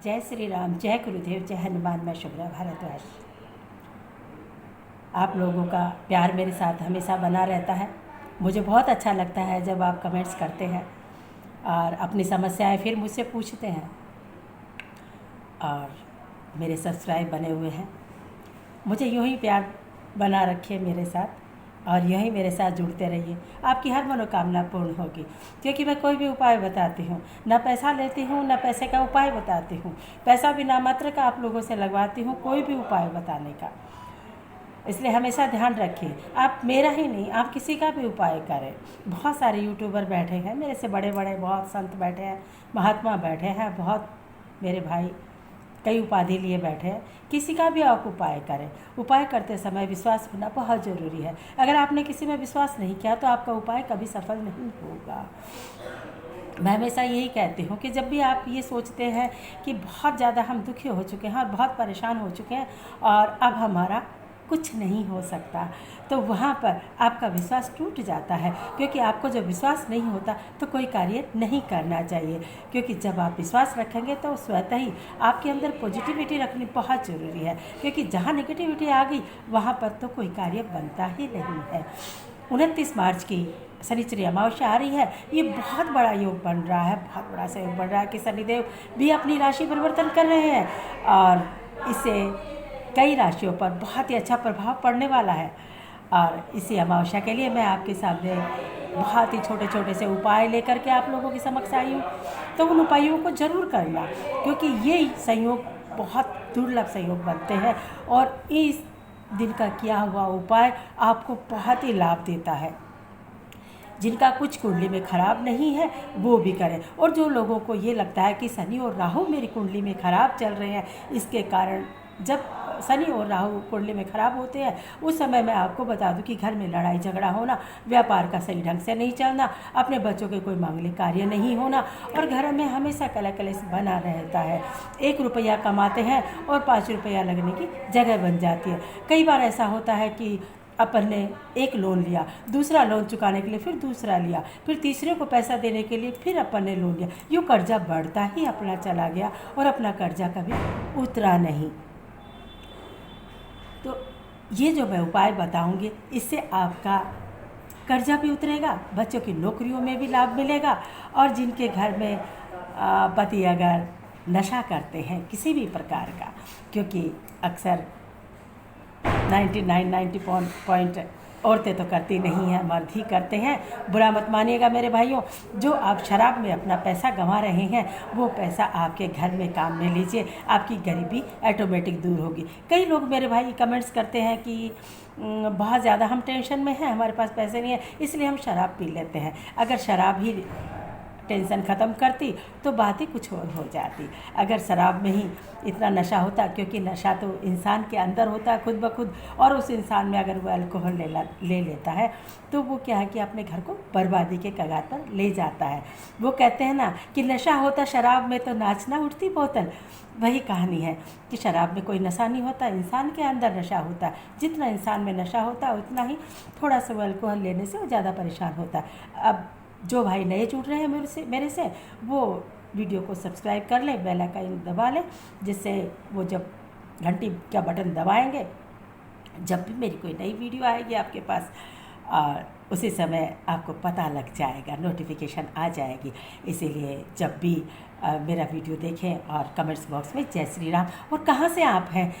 जय श्री राम, जय गुरुदेव, जय हनुमान। मैं शुभ्रा भारद्वाज। आप लोगों का प्यार मेरे साथ हमेशा बना रहता है। मुझे बहुत अच्छा लगता है जब आप कमेंट्स करते हैं और अपनी समस्याएं फिर मुझसे पूछते हैं। और मेरे सब्सक्राइब बने हुए हैं। मुझे यूँ ही प्यार बना रखिए मेरे साथ और यहीं मेरे साथ जुड़ते रहिए। आपकी हर मनोकामना पूर्ण होगी, क्योंकि मैं कोई भी उपाय बताती हूँ, ना पैसा लेती हूँ, ना पैसे का उपाय बताती हूँ। पैसा भी नामात्र का आप लोगों से लगवाती हूँ, कोई भी उपाय बताने का। इसलिए हमेशा ध्यान रखिए, आप मेरा ही नहीं, आप किसी का भी उपाय करें। बहुत सारे यूट्यूबर बैठे हैं, मेरे से बड़े बड़े बहुत संत बैठे हैं, महात्मा बैठे हैं, बहुत मेरे भाई कई उपाधि लिए बैठे हैं। किसी का भी आप उपाय करें। उपाय करते समय विश्वास होना बहुत ज़रूरी है। अगर आपने किसी में विश्वास नहीं किया तो आपका उपाय कभी सफल नहीं होगा। मैं हमेशा यही कहती हूँ कि जब भी आप ये सोचते हैं कि बहुत ज़्यादा हम दुखी हो चुके हैं और बहुत परेशान हो चुके हैं और अब हमारा कुछ नहीं हो सकता, तो वहाँ पर आपका विश्वास टूट जाता है। क्योंकि आपको जब विश्वास नहीं होता तो कोई कार्य नहीं करना चाहिए। क्योंकि जब आप विश्वास रखेंगे तो स्वतः ही आपके अंदर पॉजिटिविटी रखनी बहुत ज़रूरी है। क्योंकि जहाँ नेगेटिविटी आ गई वहाँ पर तो कोई कार्य बनता ही नहीं है। 29 मार्च की शनिचरी अमावस्या आ रही है। ये बहुत बड़ा योग बन रहा है, बहुत बड़ा सा योग बन रहा है कि शनिदेव भी अपनी राशि परिवर्तन कर रहे हैं और इससे कई राशियों पर बहुत ही अच्छा प्रभाव पड़ने वाला है। और इसी अमावस्या के लिए मैं आपके सामने बहुत ही छोटे छोटे से उपाय लेकर के आप लोगों के समक्ष आई हूँ। तो उन उपायों को ज़रूर करना, क्योंकि ये संयोग बहुत दुर्लभ संयोग बनते हैं और इस दिन का किया हुआ उपाय आपको बहुत ही लाभ देता है। जिनका कुछ कुंडली में खराब नहीं है वो भी करें। और जो लोगों को ये लगता है कि शनि और राहु मेरी कुंडली में खराब चल रहे हैं, इसके कारण जब शनि और राहु कुंडली में खराब होते हैं उस समय मैं आपको बता दूं कि घर में लड़ाई झगड़ा होना, व्यापार का सही ढंग से नहीं चलना, अपने बच्चों के कोई मांगलिक कार्य नहीं होना और घर में हमेशा कलह कलेश बना रहता है। 1 रुपया कमाते हैं और 5 रुपया लगने की जगह बन जाती है। कई बार ऐसा होता है कि अपन ने एक लोन लिया, दूसरा लोन चुकाने के लिए फिर दूसरा लिया, फिर तीसरे को पैसा देने के लिए फिर अपन ने लोन लिया। यूँ कर्जा बढ़ता ही अपना चला गया और अपना कर्जा कभी उतरा नहीं। तो ये जो मैं उपाय बताऊंगी इससे आपका कर्जा भी उतरेगा, बच्चों की नौकरियों में भी लाभ मिलेगा। और जिनके घर में पति अगर नशा करते हैं किसी भी प्रकार का, क्योंकि अक्सर 90 औरतें तो करती नहीं हैं, मर्द ही करते हैं। बुरा मत मानिएगा मेरे भाइयों। जो आप शराब में अपना पैसा गंवा रहे हैं वो पैसा आपके घर में काम में लीजिए, आपकी गरीबी ऑटोमेटिक दूर होगी। कई लोग मेरे भाई कमेंट्स करते हैं कि बहुत ज़्यादा हम टेंशन में हैं, हमारे पास पैसे नहीं है इसलिए हम शराब पी लेते हैं। अगर शराब ही टेंशन ख़त्म करती तो बात ही कुछ और हो जाती। अगर शराब में ही इतना नशा होता, क्योंकि नशा तो इंसान के अंदर होता है खुद ब खुद, और उस इंसान में अगर वो अल्कोहल ले लेता है तो वो क्या है कि अपने घर को बर्बादी के कगार पर ले जाता है। वो कहते हैं ना कि नशा होता शराब में तो नाचना उठती बोतल। वही कहानी है कि शराब में कोई नशा नहीं होता, इंसान के अंदर नशा होता है। जितना इंसान में नशा होता है उतना ही थोड़ा सा वो अल्कोहल लेने से वो ज़्यादा परेशान होता है। अब जो भाई नए जुड़ रहे हैं मेरे से वो वीडियो को सब्सक्राइब कर लें, बेल आइकन दबा लें, जिससे वो जब घंटी का बटन दबाएंगे जब भी मेरी कोई नई वीडियो आएगी आपके पास और उसी समय आपको पता लग जाएगा, नोटिफिकेशन आ जाएगी। इसीलिए जब भी मेरा वीडियो देखें और कमेंट्स बॉक्स में जय श्री राम और कहाँ से आप हैं,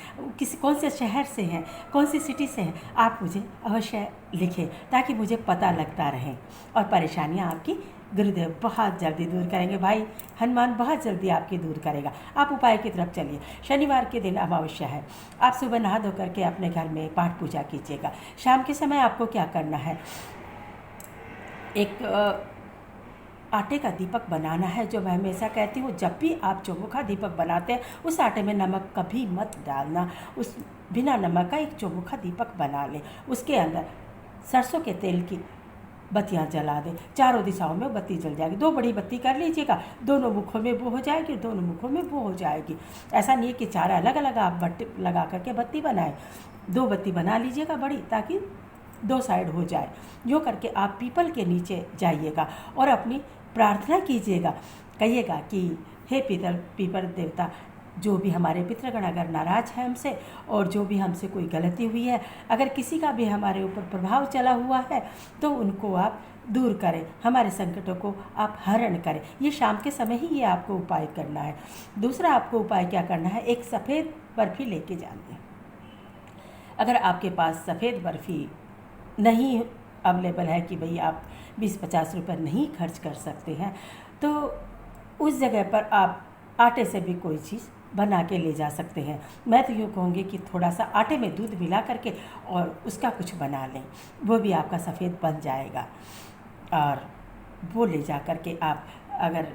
कौन से शहर से हैं, कौन सी सिटी से हैं, आप मुझे अवश्य लिखें ताकि मुझे पता लगता रहे। और परेशानियाँ आपकी गुरुदेव बहुत जल्दी दूर करेंगे भाई, हनुमान बहुत जल्दी आपकी दूर करेगा। आप उपाय की तरफ चलिए। शनिवार के दिन अमावस्या है, आप सुबह नहा धो करके अपने घर में पाठ पूजा कीजिएगा। शाम के समय आपको क्या करना है, एक आटे का दीपक बनाना है। जो मैं हमेशा कहती हूँ, जब भी आप चौमुखा दीपक बनाते हैं उस आटे में नमक कभी मत डालना। उस बिना नमक का एक चौमुखा दीपक बना लें, उसके अंदर सरसों के तेल की बत्तियाँ जला दें, चारों दिशाओं में बत्ती जल जाएगी। 2 बड़ी बत्ती कर लीजिएगा, दोनों मुखों में वो हो जाएगी, दोनों मुखों में वो हो जाएगी। ऐसा नहीं है कि 4 अलग अलग आप बत्ती लगा करके बत्ती बनाएं, 2 बत्ती बना लीजिएगा बड़ी, ताकि 2 साइड हो जाए। यो करके आप पीपल के नीचे जाइएगा और अपनी प्रार्थना कीजिएगा। कहिएगा कि हे पीपर देवता, जो भी हमारे पितृगण अगर नाराज़ है हमसे और जो भी हमसे कोई गलती हुई है, अगर किसी का भी हमारे ऊपर प्रभाव चला हुआ है तो उनको आप दूर करें, हमारे संकटों को आप हरण करें। ये शाम के समय ही ये आपको उपाय करना है। दूसरा आपको उपाय क्या करना है, एक सफ़ेद बर्फ़ी लेके जानी है। अगर आपके पास सफ़ेद बर्फ़ी नहीं अवेलेबल है कि भाई आप 20-50 रुपये नहीं खर्च कर सकते हैं, तो उस जगह पर आप आटे से भी कोई चीज़ बना के ले जा सकते हैं। मैं तो यूँ कहूँगी कि थोड़ा सा आटे में दूध मिला करके और उसका कुछ बना लें, वो भी आपका सफ़ेद बन जाएगा। और वो ले जा कर के आप, अगर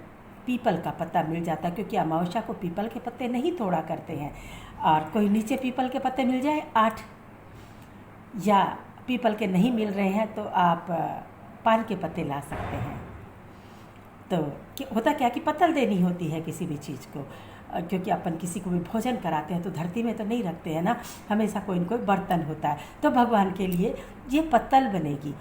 पीपल का पत्ता मिल जाता, क्योंकि अमावस्या को पीपल के पत्ते नहीं तोड़ा करते हैं, और कोई नीचे पीपल के पत्ते मिल जाए 8, या पीपल के नहीं मिल रहे हैं तो आप पान के पत्ते ला सकते हैं। तो होता क्या कि पत्तल देनी होती है किसी भी चीज़ को, क्योंकि अपन किसी को भी भोजन कराते हैं तो धरती में तो नहीं रखते हैं ना, हमेशा कोई न कोई बर्तन होता है। तो भगवान के लिए ये पत्तल बनेगी।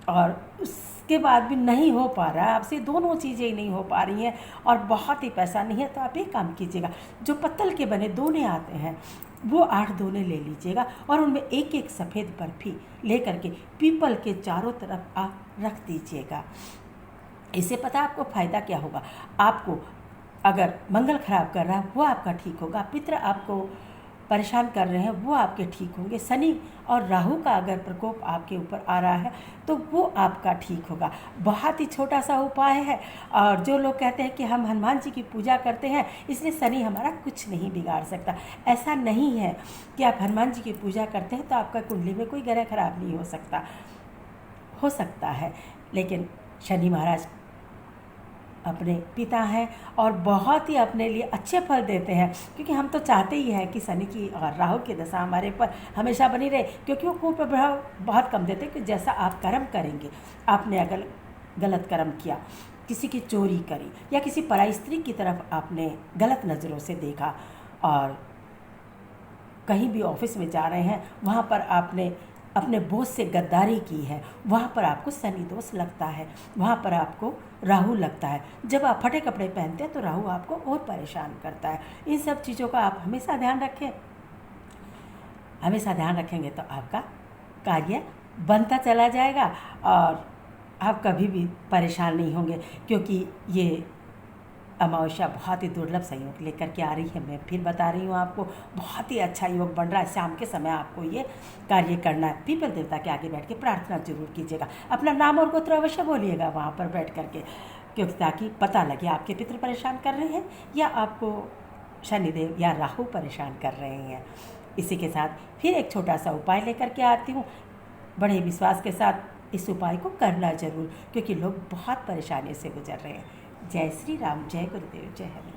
और उसके बाद भी नहीं हो पा रहा है आपसे, दोनों चीज़ें ही नहीं हो पा रही हैं और बहुत ही पैसा नहीं है, तो आप एक काम कीजिएगा, जो पत्तल के बने दोने आते हैं वो 8 दोने ले लीजिएगा और उनमें एक एक सफ़ेद बर्फ़ी ले करके पीपल के चारों तरफ आप रख दीजिएगा। इससे पता आपको फ़ायदा क्या होगा, आपको अगर मंगल खराब कर रहा है वो आपका ठीक होगा, पितृ आपको परेशान कर रहे हैं वो आपके ठीक होंगे, शनि और राहु का अगर प्रकोप आपके ऊपर आ रहा है तो वो आपका ठीक होगा। बहुत ही छोटा सा उपाय है। और जो लोग कहते हैं कि हम हनुमान जी की पूजा करते हैं इसलिए शनि हमारा कुछ नहीं बिगाड़ सकता, ऐसा नहीं है कि आप हनुमान जी की पूजा करते हैं तो आपका कुंडली में कोई ग्रह खराब नहीं हो सकता है, लेकिन शनि महाराज अपने पिता हैं और बहुत ही अपने लिए अच्छे फल देते हैं, क्योंकि हम तो चाहते ही हैं कि शनि की और राहु की दशा हमारे पर हमेशा बनी रहे, क्योंकि वो कुप्रभाव बहुत कम देते हैं। कि जैसा आप कर्म करेंगे, आपने अगर गलत कर्म किया, किसी की चोरी करी या किसी पराई स्त्री की तरफ आपने गलत नज़रों से देखा, और कहीं भी ऑफिस में जा रहे हैं वहाँ पर आपने अपने बॉस से गद्दारी की है, वहाँ पर आपको शनि दोष लगता है, वहाँ पर आपको राहु लगता है। जब आप फटे कपड़े पहनते हैं तो राहु आपको और परेशान करता है। इन सब चीज़ों का आप हमेशा ध्यान रखें, हमेशा ध्यान रखेंगे तो आपका कार्य बनता चला जाएगा और आप कभी भी परेशान नहीं होंगे, क्योंकि ये अमावस्या बहुत ही दुर्लभ संयोग लेकर के आ रही है। मैं फिर बता रही हूँ आपको, बहुत ही अच्छा योग बन रहा है। शाम के समय आपको ये कार्य करना है। पीपल देवता के आगे बैठ के प्रार्थना जरूर कीजिएगा, अपना नाम और गोत्र अवश्य बोलिएगा वहाँ पर बैठ करके, क्योंकि ताकि पता लगे आपके पितृ परेशान कर रहे हैं या आपको शनिदेव या राहु परेशान कर रहे हैं। इसी के साथ फिर एक छोटा सा उपाय लेकर के आती हूँ। बड़े विश्वास के साथ इस उपाय को करना जरूर, क्योंकि लोग बहुत परेशानी से गुजर रहे हैं। जय श्री राम, जय गुरुदेव, जय हरि।